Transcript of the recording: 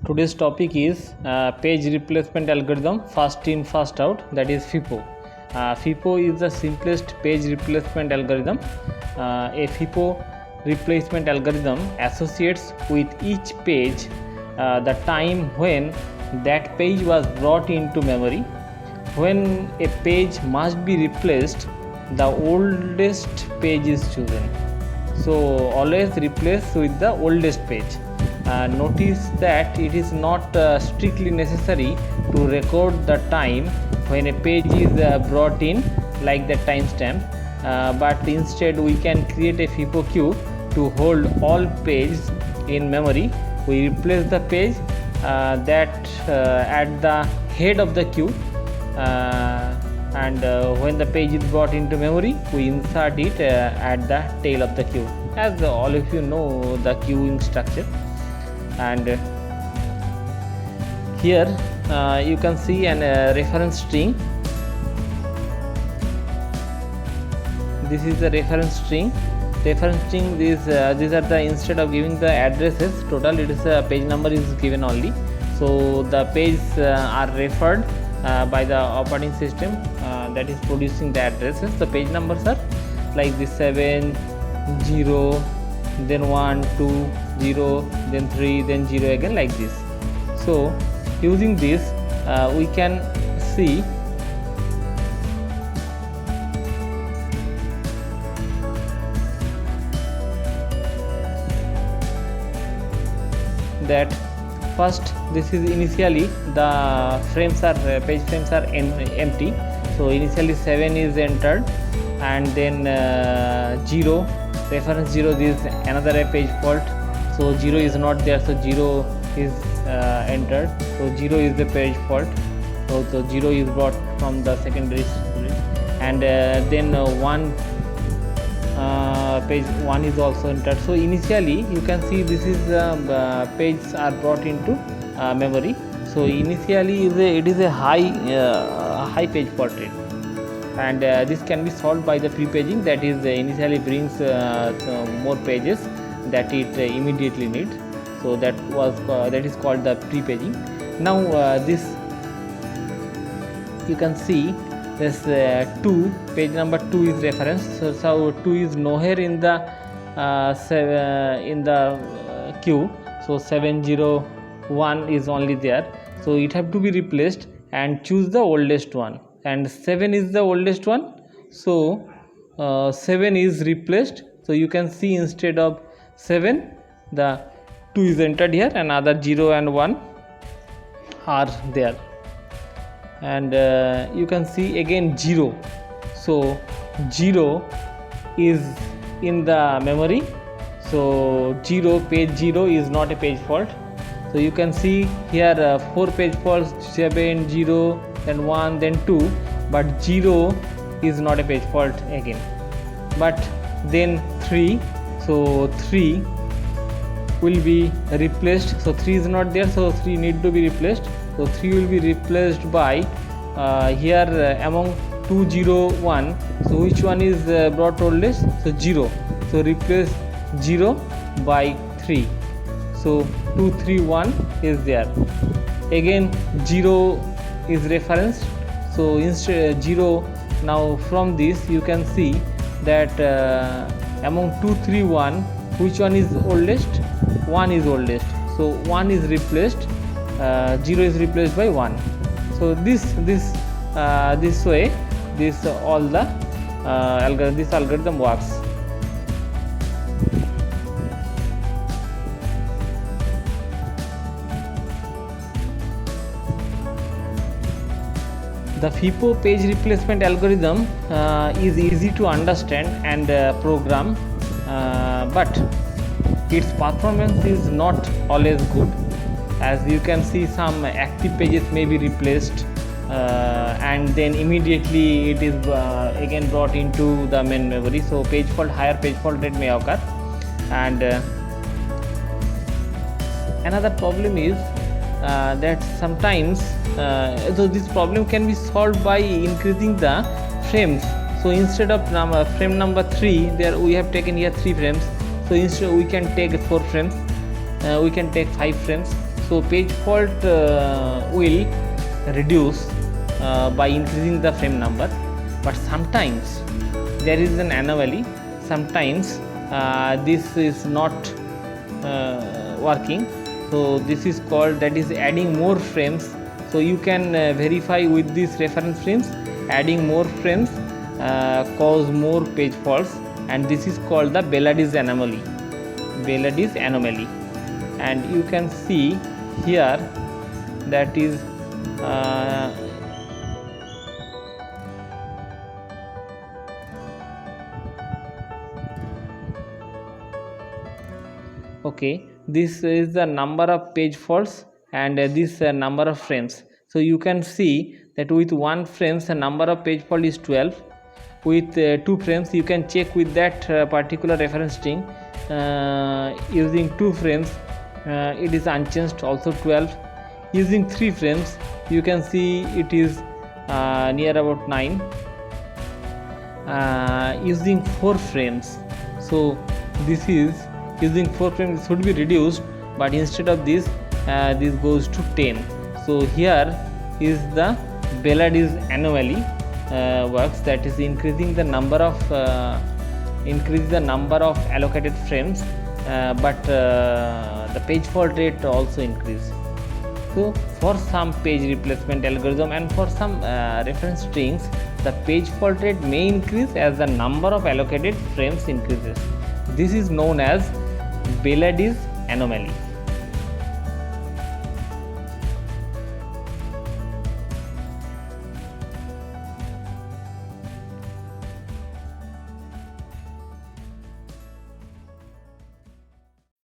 Today's topic is page replacement algorithm, first in first out, that is FIFO. FIFO is the simplest page replacement algorithm. A FIFO replacement algorithm associates with each page the time when that page was brought into memory. When a page must be replaced, the oldest page is chosen. So always replace with the oldest page. Notice that it is not strictly necessary to record the time when a page is brought in, like the timestamp, but instead we can create a FIFO queue to hold all pages in memory. We replace the page that at the head of the queue, and when the page is brought into memory, we insert it at the tail of the queue, as all of you know the queuing structure. And here you can see an reference string. This is the reference string. These are the, instead of giving the addresses total, it is a page number is given only. So the pages are referred by the operating system that is producing the addresses. The page numbers are like this: 7, 0, then 1, 2, 0, then 3, then 0 again, like this. So using this we can see that first, this is initially the frames are page frames are empty. So initially 7 is entered, and then 0, reference 0, this is another page fault. So 0 is not there, so 0 is entered. So 0 is the page fault. So 0 is brought from the secondary storage, and then 1 page 1 is also entered. So initially you can see this is pages are brought into memory. So initially it is a high page fault rate, and this can be solved by the pre-paging, that is initially brings more pages that it immediately needs. So that is called the pre-paging. Now this you can see this 2, page number 2 is referenced. So 2 is nowhere in the queue. So 701 is only there. So it have to be replaced and choose the oldest one, and 7 is the oldest one. So 7 is replaced. So you can see instead of 7, the 2 is entered here, and other 0 and 1 are there. And you can see again 0. So 0 is in the memory. So 0, page 0 is not a page fault. So you can see here 4 page faults: 7, 0, then 1, then 2, but 0 is not a page fault again. But then 3, so 3 will be replaced. So 3 is not there, so 3 need to be replaced. So 3 will be replaced by here among 2, 0, 1. So which one is brought oldest? So 0. So replace 0 by 3. So 2, 3, 1 is there. Again 0 is referenced. So instead 0, now from this you can see that among 2, 3, 1, which one is oldest? 1 is oldest. So 1 is replaced. 0 is replaced by 1. So this way all the this algorithm works. The FIFO page replacement algorithm is easy to understand and program, but its performance is not always good. As you can see, some active pages may be replaced and then immediately it is again brought into the main memory. So higher page fault rate may occur. And another problem is that sometimes so this problem can be solved by increasing the frames. So instead of frame number 3, there we have taken here 3 frames. So instead we can take 4 frames, we can take 5 frames. So page fault will reduce by increasing the frame number, but sometimes there is an anomaly. Sometimes this is not working, so this is called, that is adding more frames. So you can verify with these reference frames. Adding more frames cause more page faults, and this is called the Belady's anomaly. Belady's anomaly. And you can see here, that is okay, this is the number of page faults and this number of frames. So you can see that with 1 frames the number of page fault is 12. With 2 frames you can check with that particular reference string. Using 2 frames it is unchanged, also 12. Using 3 frames you can see it is near about 9. Using 4 frames, so this is using 4 frames, it should be reduced, but instead of this this goes to 10. So here is the Belady's anomaly works, that is increasing the number of allocated frames, but the page fault rate also increase. So for some page replacement algorithm and for some reference strings, the page fault rate may increase as the number of allocated frames increases. This is known as Belady's anomaly.